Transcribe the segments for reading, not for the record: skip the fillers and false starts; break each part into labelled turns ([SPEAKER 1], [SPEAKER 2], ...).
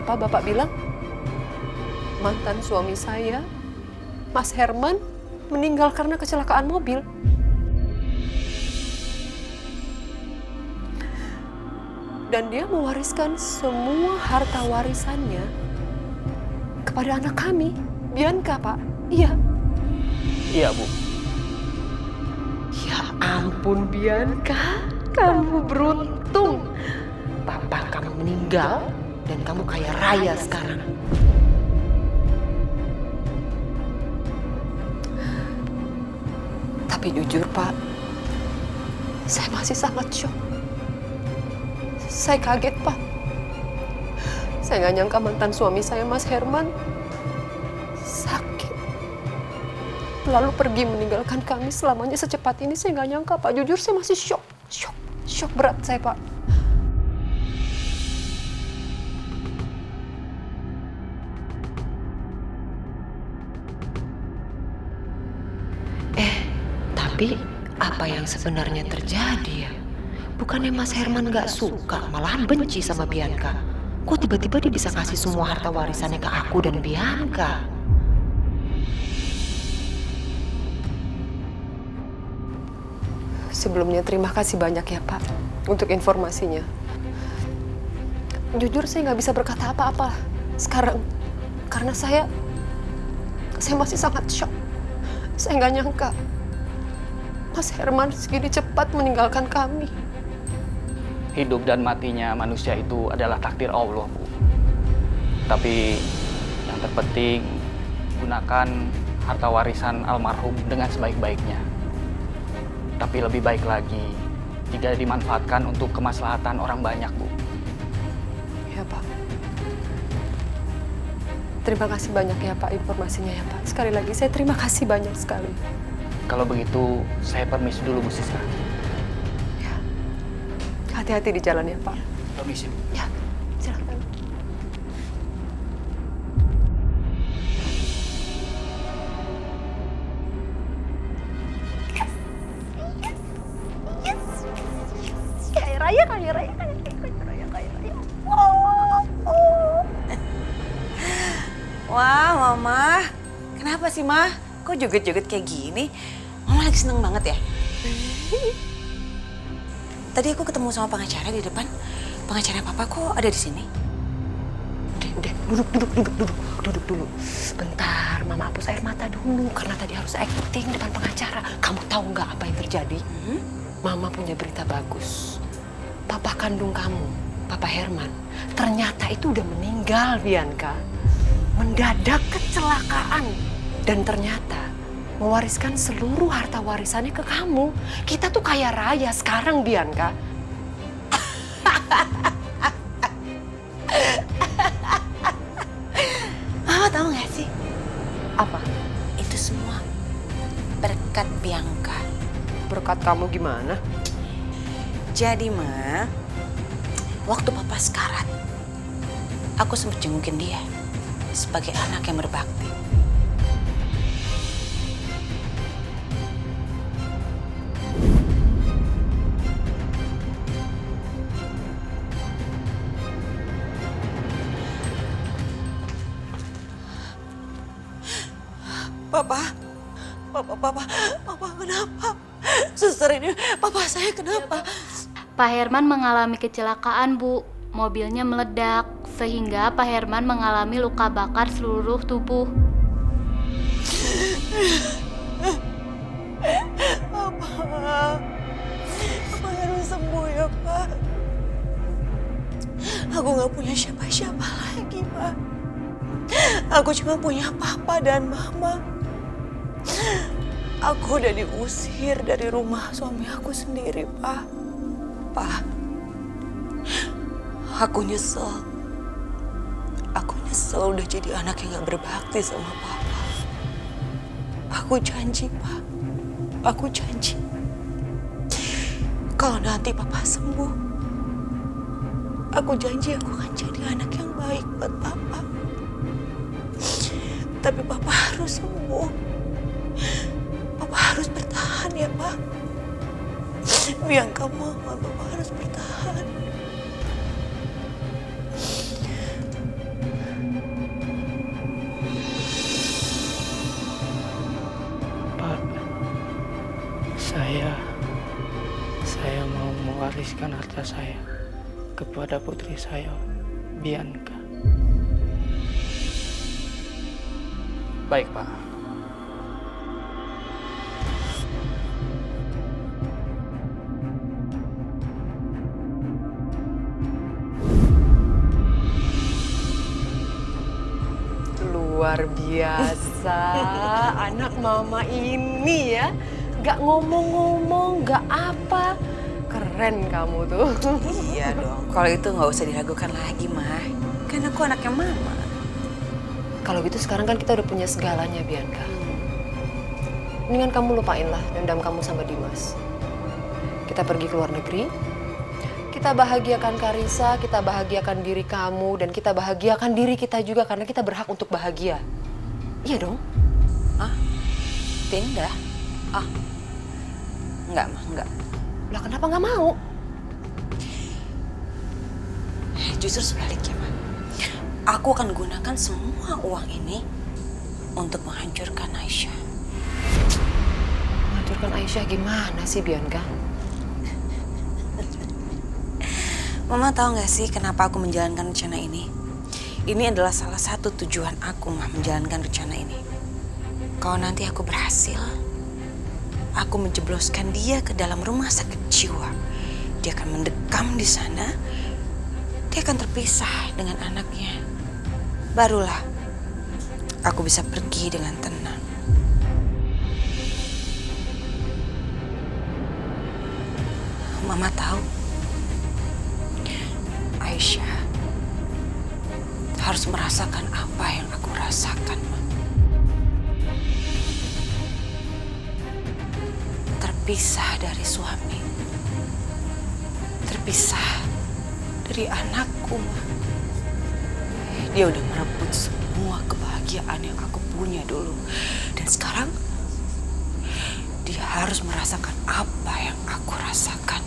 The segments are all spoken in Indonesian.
[SPEAKER 1] apa Bapak bilang? Mantan suami saya, Mas Herman, meninggal karena kecelakaan mobil. Dan dia mewariskan semua harta warisannya kepada anak kami, Bianca, Pak. Iya.
[SPEAKER 2] Iya, Bu.
[SPEAKER 1] Ya ampun, Bianca. Kamu beruntung. Papa kamu meninggal dan kamu kaya raya sekarang. Tapi jujur, Pak, saya masih sangat shock. Saya kaget, Pak. Saya nggak nyangka mantan suami saya, Mas Herman, sakit. Lalu pergi meninggalkan kami selamanya secepat ini. Saya nggak nyangka, Pak. Jujur, saya masih shock. Shock berat saya, Pak. Tapi apa yang sebenarnya terjadi ya? Bukannya Mas Herman gak suka, malahan benci sama Bianca. Kok tiba-tiba dia bisa kasih semua harta warisannya ke aku dan Bianca? Sebelumnya terima kasih banyak ya Pak untuk informasinya. Jujur saya gak bisa berkata apa-apa sekarang. Karena saya masih sangat shock. Saya gak nyangka Mas Herman segini cepat meninggalkan kami.
[SPEAKER 2] Hidup dan matinya manusia itu adalah takdir Allah, Bu. Tapi yang terpenting, gunakan harta warisan almarhum dengan sebaik-baiknya. Tapi lebih baik lagi jika dimanfaatkan untuk kemaslahatan orang banyak, Bu.
[SPEAKER 1] Ya Pak. Terima kasih banyak ya Pak informasinya ya Pak. Sekali lagi saya terima kasih banyak sekali.
[SPEAKER 2] Kalau begitu, saya permisi dulu, Bu Siska.
[SPEAKER 1] Ya. Hati-hati di jalan ya, Pak.
[SPEAKER 2] Permisi, Bu.
[SPEAKER 1] Ya, silakan. Kaya raya.
[SPEAKER 3] Wah, Mama. Kenapa sih, Ma? Kok joget-joget kayak gini? Mama lagi seneng banget ya? Tadi aku ketemu sama pengacara di depan. Pengacara Papa kok ada di sini?
[SPEAKER 1] Udah, duduk dulu. Sebentar, Mama hapus air mata dulu. Karena tadi harus acting depan pengacara. Kamu tahu nggak apa yang terjadi? Mama punya berita bagus. Papa kandung kamu, Papa Herman, ternyata itu udah meninggal, Bianca. Mendadak kecelakaan. Dan ternyata mewariskan seluruh harta warisannya ke kamu. Kita tuh kaya raya sekarang, Bianca.
[SPEAKER 3] Mama tahu nggak sih?
[SPEAKER 1] Apa?
[SPEAKER 3] Itu semua berkat Bianca.
[SPEAKER 1] Berkat kamu gimana?
[SPEAKER 3] Jadi, Ma, waktu Papa sekarat, aku sempat jengukin dia sebagai anak yang berbakti. Papa, kenapa? Suster ini, Papa saya kenapa?
[SPEAKER 4] Pak Herman mengalami kecelakaan, Bu. Mobilnya meledak, sehingga Pak Herman mengalami luka bakar seluruh tubuh.
[SPEAKER 3] Papa harus sembuh ya, Pak. Aku gak punya siapa-siapa lagi, Pak. Aku cuma punya Papa dan Mama. Aku udah diusir dari rumah suami aku sendiri, Pak. Pak, aku nyesel. Aku nyesel udah jadi anak yang gak berbakti sama Papa. Aku janji, Pak. Aku janji. Kalau nanti Papa sembuh, aku janji aku akan jadi anak yang baik buat Papa. Tapi Papa harus sembuh. Papa harus bertahan ya, Pak. Bianca mohon, Papa harus bertahan.
[SPEAKER 2] mewariskan harta saya kepada putri saya, Bianca. Baik, Pak.
[SPEAKER 1] Luar biasa, anak mama ini ya. Gak ngomong-ngomong, gak apa. Keren kamu tuh.
[SPEAKER 3] Iya dong, kalau itu nggak usah diragukan lagi, Mah. Kan aku anaknya Mama.
[SPEAKER 1] Kalau gitu sekarang kan kita udah punya segalanya, Bianca. Mendingan kamu lupain lah dendam kamu sama Dimas. Kita pergi ke luar negeri. Kita bahagiakan Karissa, kita bahagiakan diri kamu, dan kita bahagiakan diri kita juga karena kita berhak untuk bahagia. Iya dong?
[SPEAKER 3] Ah, Tinda? Ah, enggak, Mah, enggak.
[SPEAKER 1] Lah kenapa nggak mau?
[SPEAKER 3] Justru sebaliknya, Mah. Aku akan gunakan semua uang ini untuk menghancurkan Aisyah.
[SPEAKER 1] Menghancurkan Aisyah gimana sih, Bianca?
[SPEAKER 3] Mama tahu nggak sih kenapa aku menjalankan rencana ini? Ini adalah salah satu tujuan aku, Mah, menjalankan rencana ini. Kalau nanti aku berhasil, aku menjebloskan dia ke dalam rumah sakit jiwa. Dia akan mendekam di sana. Dia akan terpisah dengan anaknya. Barulah aku bisa pergi dengan tenang. Mama tahu, Aisyah harus merasakan apa yang aku rasakan, Ma. Terpisah dari suami, terpisah dari anakku, Ma. Dia udah merebut semua kebahagiaan yang aku punya dulu. Dan sekarang, dia harus merasakan apa yang aku rasakan.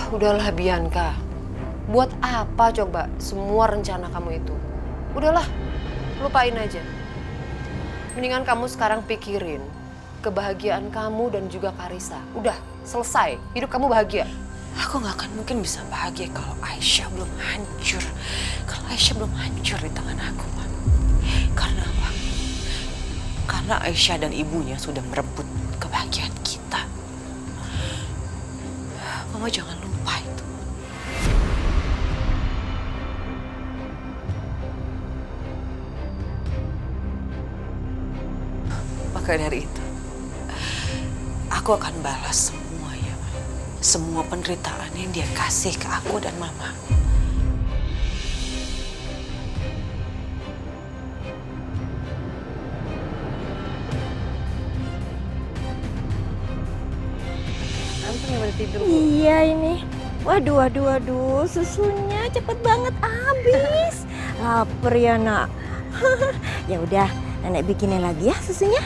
[SPEAKER 1] Udahlah, Bianca. Buat apa coba semua rencana kamu itu? Udahlah, lupain aja. Mendingan kamu sekarang pikirin kebahagiaan kamu dan juga Karissa. Udah, selesai. Hidup kamu bahagia.
[SPEAKER 3] Aku gak akan mungkin bisa bahagia kalau Aisyah belum hancur. Kalau Aisyah belum hancur di tangan aku, Ma. Karena apa? Karena Aisyah dan ibunya sudah merebut kebahagiaan kita. Mama jangan lupa itu. Maka dari itu, aku akan balas semuanya, Ma. Semua penderitaan yang dia kasih ke aku dan Mama.
[SPEAKER 5] Iya ini. Waduh, susunya cepet banget habis. Laper ya, Nak. Ya udah, Nenek bikinin lagi ya susunya.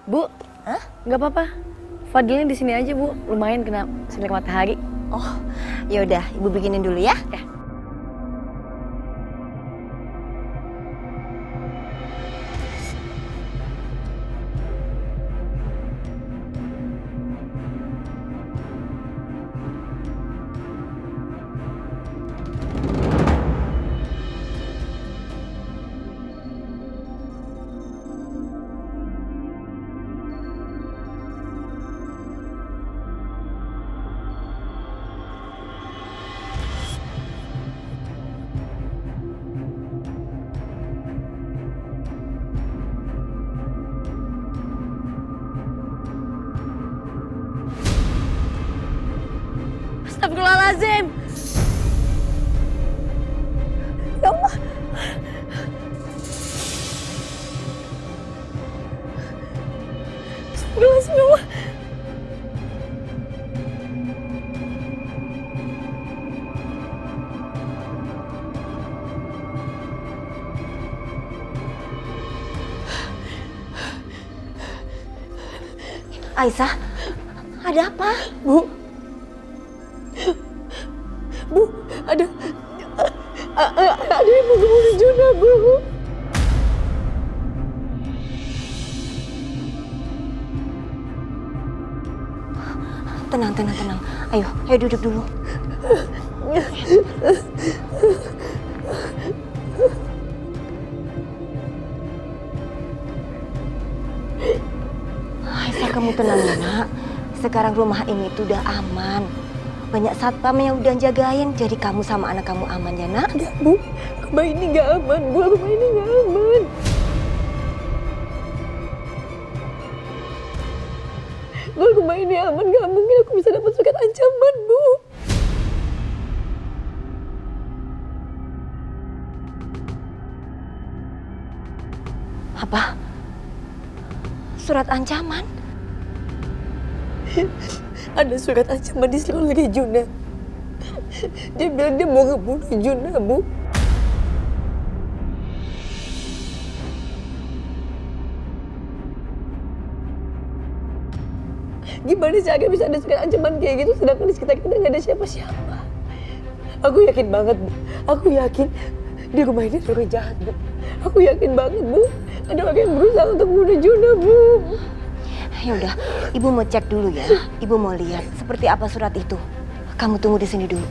[SPEAKER 6] Bu, nggak apa-apa. Fadilnya di sini aja, Bu. Lumayan kena sinar matahari.
[SPEAKER 5] Oh, ya udah, Ibu bikinin dulu ya.
[SPEAKER 6] Ya. Astagfirullahaladzim.
[SPEAKER 5] Ya Allah.
[SPEAKER 6] Astagfirullahaladzim, ya Allah.
[SPEAKER 5] Aisyah, ada apa?
[SPEAKER 6] Bu, ada yang mau ngebunuh Juna, Bu.
[SPEAKER 5] Tenang. Ayo duduk dulu. Aisyah, kamu tenang ya nak. Sekarang rumah ini tuh udah aman. Banyak satpam yang udah jagain, jadi kamu sama anak kamu aman ya nak.
[SPEAKER 6] Enggak, Bu. Rumah ini nggak aman, Bu. Rumah ini nggak aman. Kalau rumah ini aman, nggak mungkin aku bisa dapat surat ancaman, Bu.
[SPEAKER 5] Apa? Surat ancaman?
[SPEAKER 6] Ada surat ancaman di seluruh Juna. Dia bilang dia mau ngebunuh Juna, Bu. Gimana sih agak bisa ada surat ancaman kayak gitu sedangkan di sekitar kita nggak ada siapa-siapa? Aku yakin banget, Bu. Aku yakin di rumah ini ada orang jahat, Bu. Aku yakin banget, Bu. Ada orang yang berusaha untuk membunuh Juna, Bu.
[SPEAKER 5] Ya udah, ibu mau cek dulu ya. Ibu mau lihat seperti apa surat itu. Kamu tunggu di sini dulu.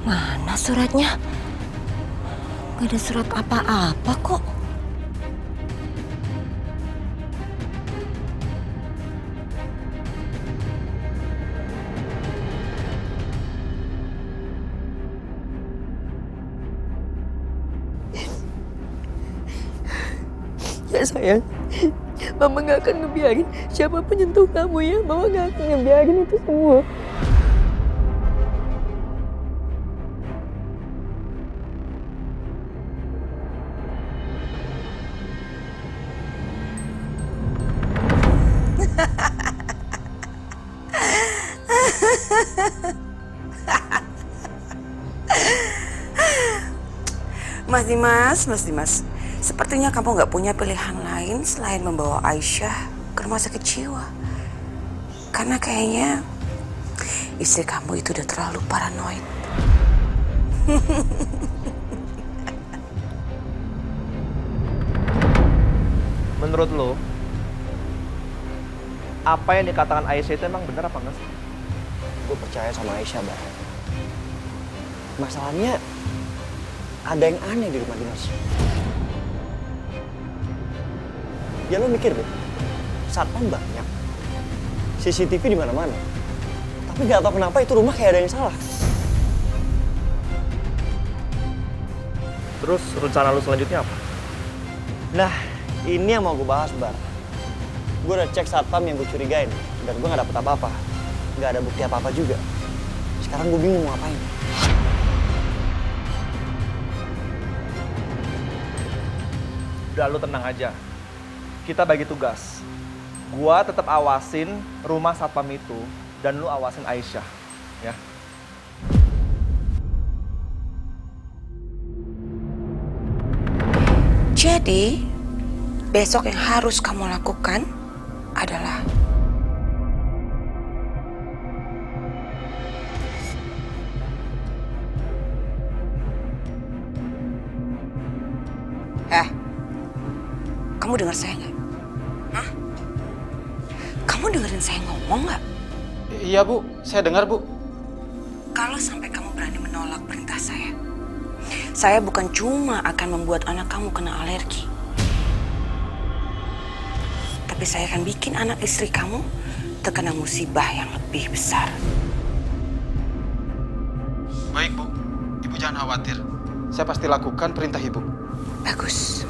[SPEAKER 5] Mana suratnya? Gak ada surat apa-apa kok.
[SPEAKER 6] Ya sayang, Mama gak akan ngebiarin siapapun nyentuh kamu ya. Mama gak akan ngebiarin itu semua.
[SPEAKER 3] Mas Dimas, sepertinya kamu nggak punya pilihan lain selain membawa Aisyah ke rumah sakit jiwa. Karena kayaknya istri kamu itu udah terlalu paranoid.
[SPEAKER 7] Menurut lo, apa yang dikatakan Aisyah itu emang benar apa enggak sih?
[SPEAKER 8] Gue percaya sama Aisyah, Bar. Masalahnya ada yang aneh di rumah Dimas. Ya lo mikir deh, satpam banyak, CCTV di mana-mana, tapi nggak tahu kenapa itu rumah kayak ada yang salah.
[SPEAKER 7] Terus rencana lo selanjutnya apa?
[SPEAKER 8] Nah, ini yang mau gue bahas, Bar. Gue udah cek satpam yang gue curigain, dan gue nggak dapet apa-apa, nggak ada bukti apa-apa juga. Sekarang gue bingung mau ngapain.
[SPEAKER 7] Udah lo tenang aja. Kita bagi tugas. Gua tetap awasin rumah satpam itu dan lu awasin Aisyah, ya.
[SPEAKER 3] Jadi, besok yang harus kamu lakukan adalah kamu dengar saya nggak? Hah? Kamu dengerin saya ngomong nggak?
[SPEAKER 2] Iya Bu, saya dengar Bu.
[SPEAKER 3] Kalau sampai kamu berani menolak perintah saya bukan cuma akan membuat anak kamu kena alergi, tapi saya akan bikin anak istri kamu terkena musibah yang lebih besar.
[SPEAKER 2] Baik Bu, Ibu jangan khawatir. Saya pasti lakukan perintah Ibu.
[SPEAKER 3] Bagus.